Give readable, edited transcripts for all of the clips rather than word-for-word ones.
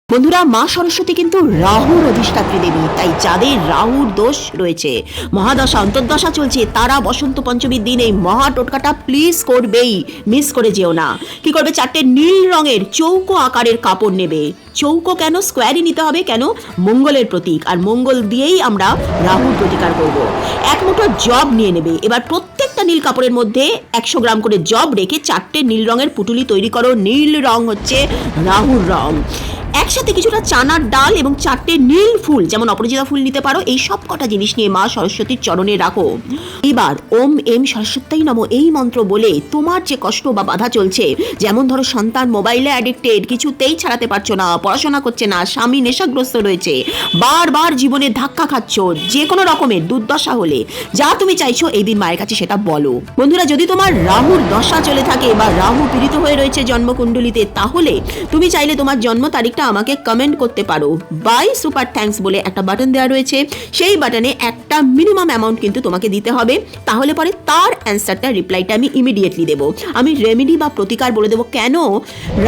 বন্ধুরা, মা সরস্বতী কিন্তু রাহুর অধিষ্ঠাত্রী দেবী, তাই যাদের রাহুর দোষ রয়েছে, মহাদশা অন্তর্দশা চলছে, তারা বসন্ত পঞ্চমীর দিন এই মহা টোটকাটা প্লিজ করবেই, মিস করে যেও না। কি করবে? 4টে নীল রঙের চৌকো আকারের কাপড় নেবে। চৌকো কেন? স্কোয়ারই নিতে হবে। কেন? মঙ্গলের প্রতীক, আর মঙ্গল দিয়েই আমরা রাহুর প্রতিকার করব। এক মুঠো জব নিয়ে নেবে। এবার প্রত্যেকটা নীল কাপড়ের মধ্যে 100 গ্রাম করে জব রেখে 4টে নীল রঙের পুটুলি তৈরি করো। নীল রং হচ্ছে রাহুর রং। একসাথে কিছুটা চানার ডাল এবং 4টে নীল ফুল, যেমন অপরাজিতা ফুল নিতে পারো, এই সব কটা জিনিস নিয়ে মা সরস্বতীর চরণে রাখো। এবার ওম এম সরস্বতী নমঃ এই মন্ত্র বলে তোমার যে কষ্ট বা বাধা চলছে, যেমন ধরো সন্তান মোবাইলে অ্যাডিক্টেড, কিছুতেই ছাড়াতে পারছো না, পড়াশোনা করছে না, স্বামী নেশাগ্রস্ত রয়েছে, বারবার জীবনে ধাক্কা খাচ্ছ, যে কোনো রকমের দুর্দশা হলে যা তুমি চাইছো এই দিন মায়ের কাছে সেটা বলো। বন্ধুরা, যদি তোমার রাহুর দশা চলে থাকে বা রাহু পীড়িত হয়ে রয়েছে জন্মকুণ্ডলিতে, তাহলে তুমি চাইলে তোমার জন্ম তারিখটা আমাকে কমেন্ট করতে পারো। বাই সুপার থ্যাঙ্কস বলে একটা বাটন দেওয়া রয়েছে, সেই বাটনে একটা মিনিমাম অ্যামাউন্ট কিন্তু তোমাকে দিতে হবে। তাহলে পরে তার অ্যান্সারটা, রিপ্লাইটা আমি ইমিডিয়েটলি দেবো। আমি রেমেডি বা প্রতিকার বলে দেবো। কেন?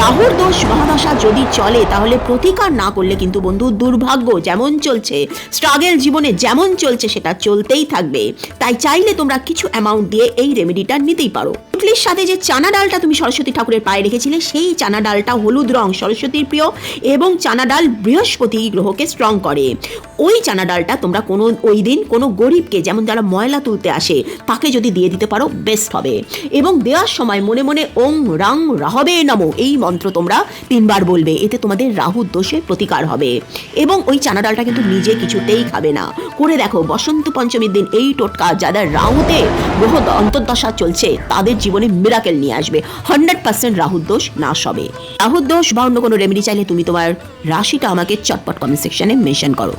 রাহুর দোষ মহাদশা যদি চলে, তাহলে প্রতিকার না করলে কিন্তু বন্ধু দুর্ভাগ্য যেমন চলছে, স্ট্রাগল জীবনে যেমন চলছে, সেটা চলতেই থাকবে। তাই চাইলে তোমরা কিছু অ্যামাউন্ট দিয়ে এই রেমেডিটা নিতেই পারো। পুটলির সাথে যে চানা ডালটা তুমি সরস্বতী ঠাকুরের পায়ে রেখেছিলে, সেই চানা ডালটা হলুদ রং, সরস্বতীর প্রিয়, এবং চানা ডাল বৃহস্পতি গ্রহকে স্ট্রং করে। ওই চানা ডালটা তোমরা ওই দিন কোনো গরিবকে, যেমন যারা ময়লা তুলতে আসে, তাকে যদি দিয়ে দিতে পারো বেস্ট হবে। এবং দেওয়ার সময় মনে মনে ওং রাং রাহবে নমো এই মন্ত্র তোমরা 3 বার বলবে। এতে তোমাদের রাহুর দোষের প্রতিকার হবে। এবং ওই চানা ডালটা কিন্তু নিজে কিছুতেই খাবে না। করে দেখো, বসন্ত পঞ্চমীর দিন এই টোটকা যাদের রাহুতে গ্রহ অন্তর্দশা চলছে, তাদের জীবনে মিরাকেল নিয়ে আসবে। 100% রাহুর দোষ নাশ হবে। রাহুর দোষ বা অন্য কোনো রেমেডি চাইলে তুমি তোমার রাশিটা আমাকে চটপট কমেন্ট সেকশনে মেনশন করো।